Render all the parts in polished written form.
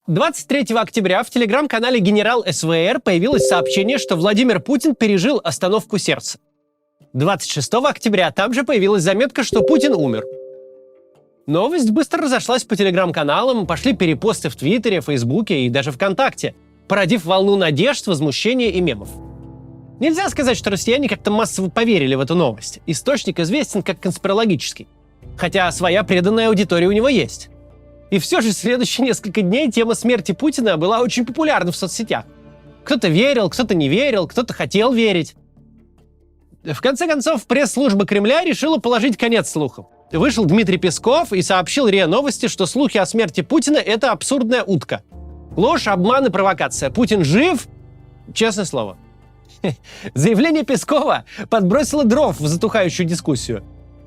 23 октября в телеграм-канале «Генерал СВР» появилось сообщение, что Владимир Путин пережил остановку сердца. 26 октября там же появилась заметка, что Путин умер. Новость быстро разошлась по телеграм-каналам, пошли перепосты в Твиттере, Фейсбуке и даже ВКонтакте, породив волну надежд, возмущения и мемов. Нельзя сказать, что россияне как-то массово поверили в эту новость. Источник известен как конспирологический. Хотя своя преданная аудитория у него есть. И все же в следующие несколько дней тема смерти Путина была очень популярна в соцсетях. Кто-то верил, кто-то не верил, кто-то хотел верить. В конце концов, пресс-служба Кремля решила положить конец слухам. Вышел Дмитрий Песков и сообщил РИА Новости, что слухи о смерти Путина – это абсурдная утка. Ложь, обман и провокация. Путин жив? Честное слово. Заявление Пескова подбросило дров в затухающую дискуссию.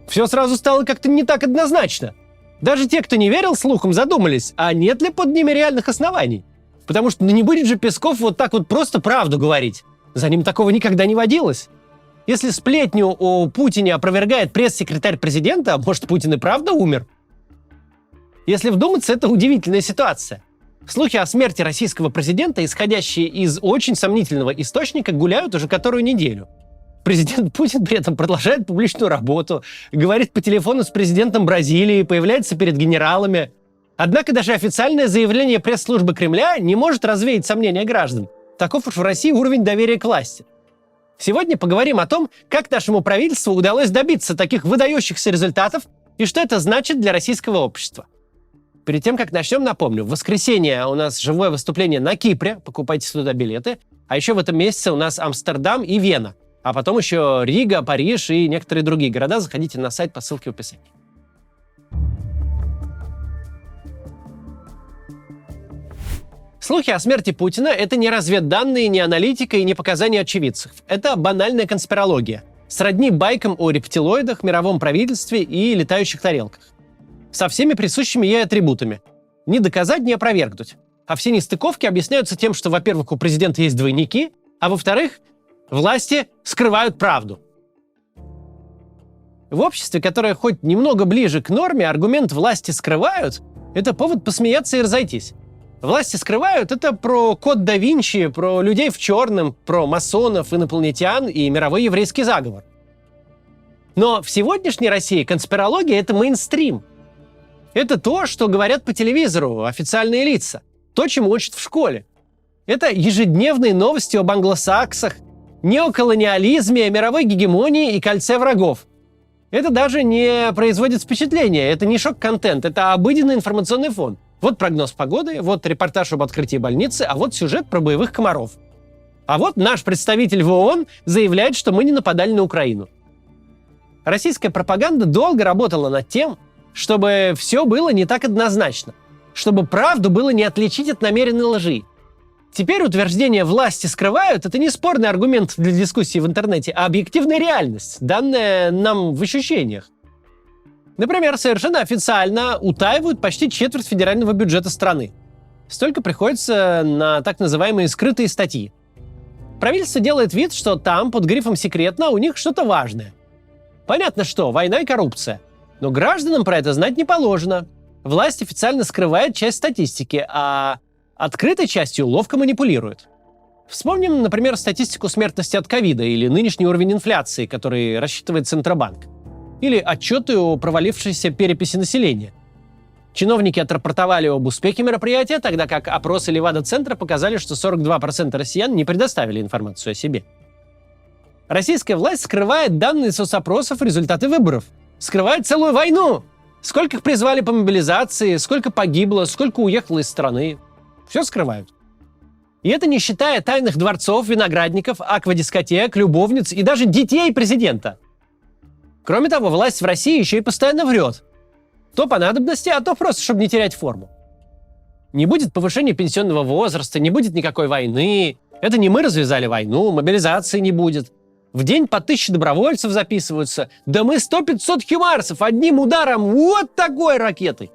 Все сразу стало как-то не так однозначно. Даже те, кто не верил слухам, задумались, а нет ли под ними реальных оснований? Потому что не будет же Песков вот так вот просто правду говорить. За ним такого никогда не водилось. Если сплетню о Путине опровергает пресс-секретарь президента, может, Путин и правда умер? Если вдуматься, это удивительная ситуация. Слухи о смерти российского президента, исходящие из очень сомнительного источника, гуляют уже которую неделю. Президент Путин при этом продолжает публичную работу, говорит по телефону с президентом Бразилии, появляется перед генералами. Однако даже официальное заявление пресс-службы Кремля не может развеять сомнения граждан. Таков уж в России уровень доверия к власти. Сегодня поговорим о том, как нашему правительству удалось добиться таких выдающихся результатов и что это значит для российского общества. Перед тем, как начнем, напомню, в воскресенье у нас живое выступление на Кипре, покупайте туда билеты, а еще в этом месяце у нас Амстердам и Вена, а потом еще Рига, Париж и некоторые другие города. Заходите на сайт по ссылке в описании. Слухи о смерти Путина – это не разведданные, не аналитика и не показания очевидцев. Это банальная конспирология. Сродни байкам о рептилоидах, мировом правительстве и летающих тарелках. Со всеми присущими ей атрибутами. Ни доказать, ни опровергнуть. А все нестыковки объясняются тем, что, во-первых, у президента есть двойники, а во-вторых, власти скрывают правду. В обществе, которое хоть немного ближе к норме, аргумент «власти скрывают» – это повод посмеяться и разойтись. Власти скрывают – это про код да Винчи, про людей в черном, про масонов, инопланетян и мировой еврейский заговор. Но в сегодняшней России конспирология – это мейнстрим. Это то, что говорят по телевизору официальные лица, то, чему учат в школе. Это ежедневные новости об англосаксах, неоколониализме, мировой гегемонии и кольце врагов. Это даже не производит впечатления, это не шок-контент, это обыденный информационный фон. Вот прогноз погоды, вот репортаж об открытии больницы, а вот сюжет про боевых комаров. А вот наш представитель в ООН заявляет, что мы не нападали на Украину. Российская пропаганда долго работала над тем, чтобы все было не так однозначно, чтобы правду было не отличить от намеренной лжи. Теперь утверждение «власти скрывают» — это не спорный аргумент для дискуссии в интернете, а объективная реальность, данная нам в ощущениях. Например, совершенно официально утаивают почти четверть федерального бюджета страны. Столько приходится на так называемые скрытые статьи. Правительство делает вид, что там, под грифом «секретно», у них что-то важное. Понятно что, война и коррупция. Но гражданам про это знать не положено. Власть официально скрывает часть статистики, а открытой частью ловко манипулирует. Вспомним, например, статистику смертности от ковида или нынешний уровень инфляции, который рассчитывает Центробанк. Или отчеты о провалившейся переписи населения. Чиновники отрапортовали об успехе мероприятия, тогда как опросы Левада-центра показали, что 42% россиян не предоставили информацию о себе. Российская власть скрывает данные соцопросов, результаты выборов. Скрывает целую войну. Сколько их призвали по мобилизации, сколько погибло, сколько уехало из страны. Все скрывают. И это не считая тайных дворцов, виноградников, аквадискотек, любовниц и даже детей президента. Кроме того, власть в России еще и постоянно врет. То по надобности, а то просто, чтобы не терять форму. Не будет повышения пенсионного возраста, не будет никакой войны. Это не мы развязали войну, мобилизации не будет. В день по 1000 добровольцев записываются. Да мы 100-500 химарсов одним ударом вот такой ракетой.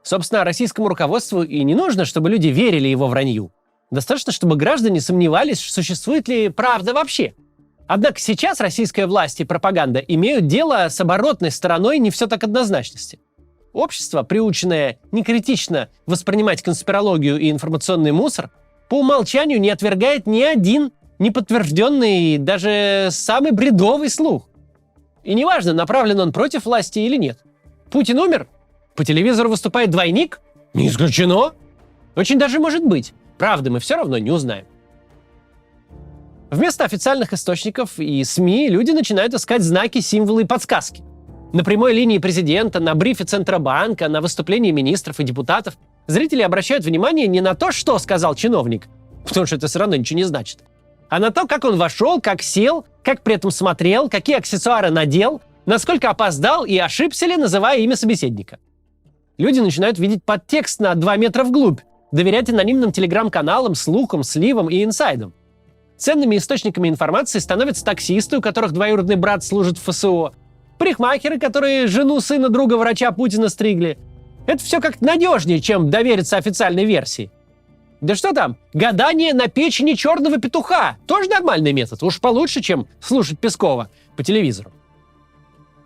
Собственно, российскому руководству и не нужно, чтобы люди верили его вранью. Достаточно, чтобы граждане сомневались, существует ли правда вообще. Однако сейчас российская власть и пропаганда имеют дело с оборотной стороной не все так однозначности. Общество, приученное некритично воспринимать конспирологию и информационный мусор, по умолчанию не отвергает ни один неподтвержденный, даже самый бредовый слух. И неважно, направлен он против власти или нет. Путин умер? По телевизору выступает двойник? Не исключено. Очень даже может быть. Правды мы все равно не узнаем. Вместо официальных источников и СМИ люди начинают искать знаки, символы и подсказки. На прямой линии президента, на брифе Центробанка, на выступлении министров и депутатов зрители обращают внимание не на то, что сказал чиновник, потому что это все равно ничего не значит, а на то, как он вошел, как сел, как при этом смотрел, какие аксессуары надел, насколько опоздал и ошибся ли, называя имя собеседника. Люди начинают видеть подтекст на 2 метра вглубь, доверять анонимным телеграм-каналам, слухам, сливам и инсайдам. Ценными источниками информации становятся таксисты, у которых двоюродный брат служит в ФСО, парикмахеры, которые жену сына друга врача Путина стригли. Это все как-то надежнее, чем довериться официальной версии. Да что там, гадание на печени черного петуха. Тоже нормальный метод, уж получше, чем слушать Пескова по телевизору.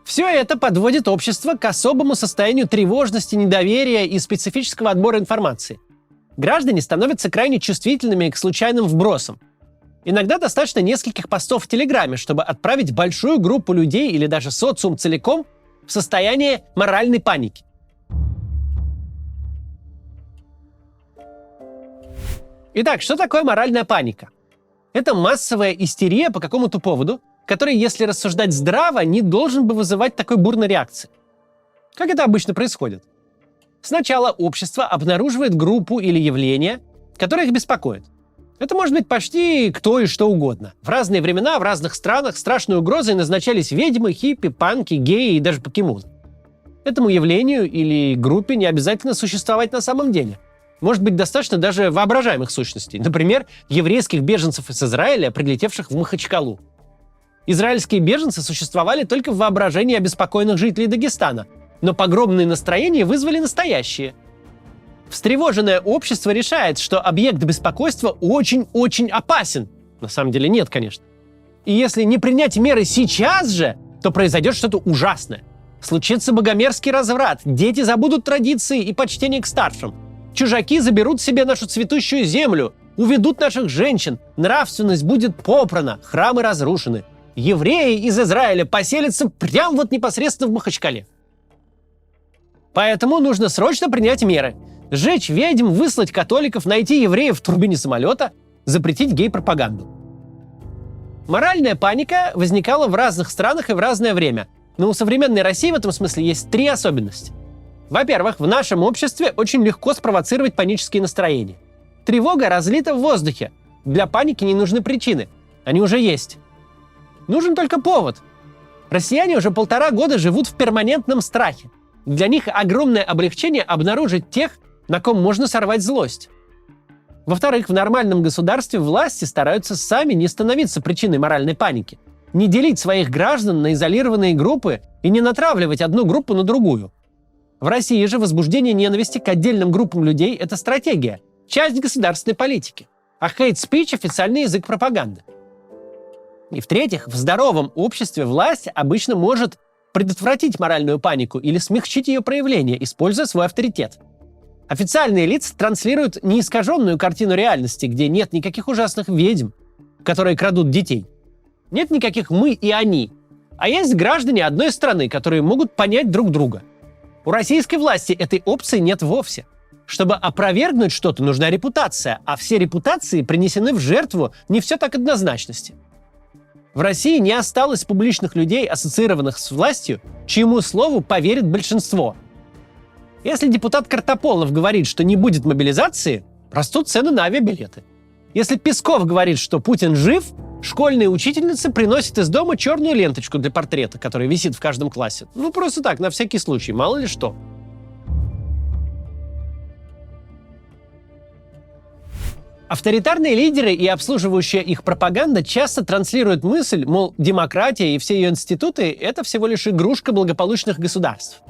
Все это подводит общество к особому состоянию тревожности, недоверия и специфического отбора информации. Граждане становятся крайне чувствительными к случайным вбросам. Иногда достаточно нескольких постов в Телеграме, чтобы отправить большую группу людей или даже социум целиком в состояние моральной паники. Итак, что такое моральная паника? Это массовая истерия по какому-то поводу, который, если рассуждать здраво, не должен бы вызывать такой бурной реакции. Как это обычно происходит? Сначала общество обнаруживает группу или явление, которое их беспокоит. Это может быть почти кто и что угодно. В разные времена, в разных странах страшной угрозой назначались ведьмы, хиппи, панки, геи и даже покемоны. Этому явлению или группе не обязательно существовать на самом деле. Может быть, достаточно даже воображаемых сущностей. Например, еврейских беженцев из Израиля, прилетевших в Махачкалу. Израильские беженцы существовали только в воображении обеспокоенных жителей Дагестана, но погромные настроения вызвали настоящие. Встревоженное общество решает, что объект беспокойства очень-очень опасен. На самом деле нет, конечно. И если не принять меры сейчас же, то произойдет что-то ужасное. Случится богомерзкий разврат, дети забудут традиции и почтение к старшим. Чужаки заберут себе нашу цветущую землю, уведут наших женщин, нравственность будет попрана, храмы разрушены. Евреи из Израиля поселятся прямо вот непосредственно в Махачкале. Поэтому нужно срочно принять меры. Сжечь ведьм, выслать католиков, найти евреев в турбине самолета, запретить гей-пропаганду. Моральная паника возникала в разных странах и в разное время. Но у современной России в этом смысле есть 3 особенности. Во-первых, в нашем обществе очень легко спровоцировать панические настроения. Тревога разлита в воздухе. Для паники не нужны причины. Они уже есть. Нужен только повод. Россияне уже 1,5 года живут в перманентном страхе. Для них огромное облегчение обнаружить тех, на ком можно сорвать злость. Во-вторых, в нормальном государстве власти стараются сами не становиться причиной моральной паники, не делить своих граждан на изолированные группы и не натравливать одну группу на другую. В России же возбуждение ненависти к отдельным группам людей – это стратегия, часть государственной политики, а хейт-спич – официальный язык пропаганды. И в-третьих, в здоровом обществе власть обычно может предотвратить моральную панику или смягчить ее проявление, используя свой авторитет. Официальные лица транслируют неискаженную картину реальности, где нет никаких ужасных ведьм, которые крадут детей. Нет никаких «мы» и «они», а есть граждане одной страны, которые могут понять друг друга. У российской власти этой опции нет вовсе. Чтобы опровергнуть что-то, нужна репутация, а все репутации принесены в жертву не все так однозначности. В России не осталось публичных людей, ассоциированных с властью, чьему слову поверит большинство. Если депутат Картополов говорит, что не будет мобилизации, растут цены на авиабилеты. Если Песков говорит, что Путин жив, школьные учительницы приносят из дома черную ленточку для портрета, которая висит в каждом классе. Ну, просто так, на всякий случай, мало ли что. Авторитарные лидеры и обслуживающая их пропаганда часто транслируют мысль, мол, демократия и все ее институты – это всего лишь игрушка благополучных государств.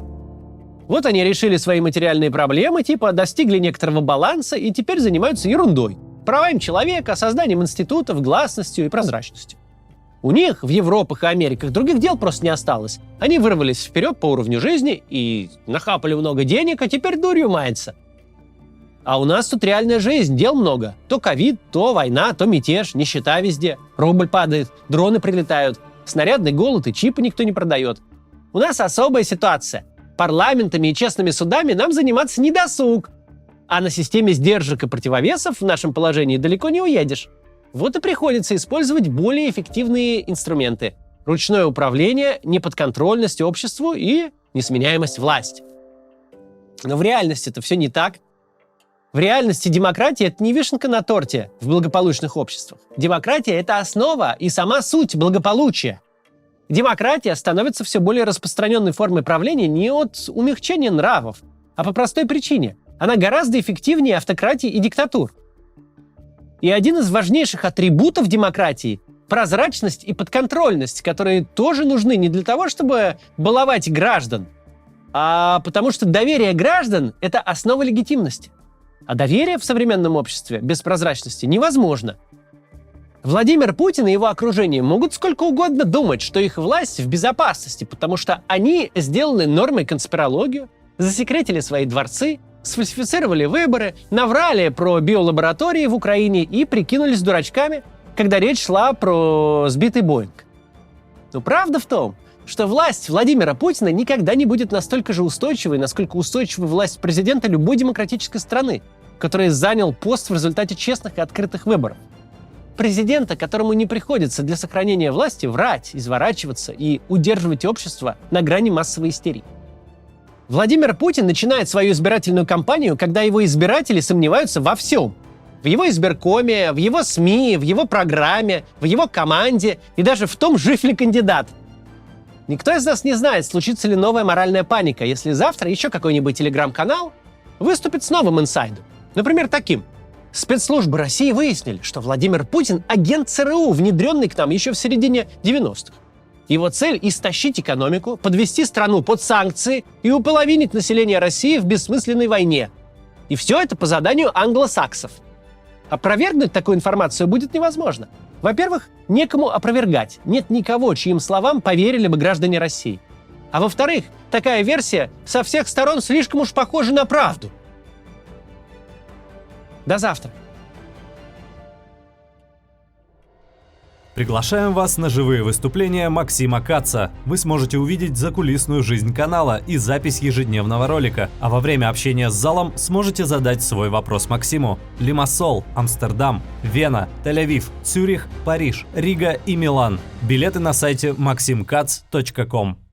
Вот они решили свои материальные проблемы, типа достигли некоторого баланса и теперь занимаются ерундой. Правами человека, созданием институтов, гласностью и прозрачностью. У них в Европах и Америках других дел просто не осталось. Они вырвались вперед по уровню жизни и нахапали много денег, а теперь дурью мается. А у нас тут реальная жизнь, дел много. То ковид, то война, то мятеж, нищета везде. Рубль падает, дроны прилетают, снарядный голод и чипы никто не продает. У нас особая ситуация. Парламентами и честными судами нам заниматься не досуг. А на системе сдержек и противовесов в нашем положении далеко не уедешь. Вот и приходится использовать более эффективные инструменты. Ручное управление, неподконтрольность обществу и несменяемость власти. Но в реальности это все не так. В реальности демократия – это не вишенка на торте в благополучных обществах. Демократия – это основа и сама суть благополучия. Демократия становится все более распространенной формой правления не от умягчения нравов, а по простой причине. Она гораздо эффективнее автократии и диктатур. И один из важнейших атрибутов демократии – прозрачность и подконтрольность, которые тоже нужны не для того, чтобы баловать граждан, а потому что доверие граждан – это основа легитимности. А доверие в современном обществе без прозрачности невозможно. Владимир Путин и его окружение могут сколько угодно думать, что их власть в безопасности, потому что они сделаны нормой конспирологию, засекретили свои дворцы, сфальсифицировали выборы, наврали про биолаборатории в Украине и прикинулись дурачками, когда речь шла про сбитый Боинг. Но правда в том, что власть Владимира Путина никогда не будет настолько же устойчивой, насколько устойчива власть президента любой демократической страны, который занял пост в результате честных и открытых выборов. Президента, которому не приходится для сохранения власти врать, изворачиваться и удерживать общество на грани массовой истерии. Владимир Путин начинает свою избирательную кампанию, когда его избиратели сомневаются во всем. В его избиркоме, в его СМИ, в его программе, в его команде и даже в том, жив ли кандидат. Никто из нас не знает, случится ли новая моральная паника, если завтра еще какой-нибудь телеграм-канал выступит с новым инсайдом. Например, таким. Спецслужбы России выяснили, что Владимир Путин – агент ЦРУ, внедренный к нам еще в середине 90-х. Его цель – истощить экономику, подвести страну под санкции и уполовинить население России в бессмысленной войне. И все это по заданию англосаксов. Опровергнуть такую информацию будет невозможно. Во-первых, некому опровергать. Нет никого, чьим словам поверили бы граждане России. А во-вторых, такая версия со всех сторон слишком уж похожа на правду. До завтра. Приглашаем вас на живые выступления Максима Каца. Вы сможете увидеть закулисную жизнь канала и запись ежедневного ролика. А во время общения с залом сможете задать свой вопрос Максиму. Лимассол, Амстердам, Вена, Тель-Авив, Цюрих, Париж, Рига и Милан. Билеты на сайте maximkatz.com.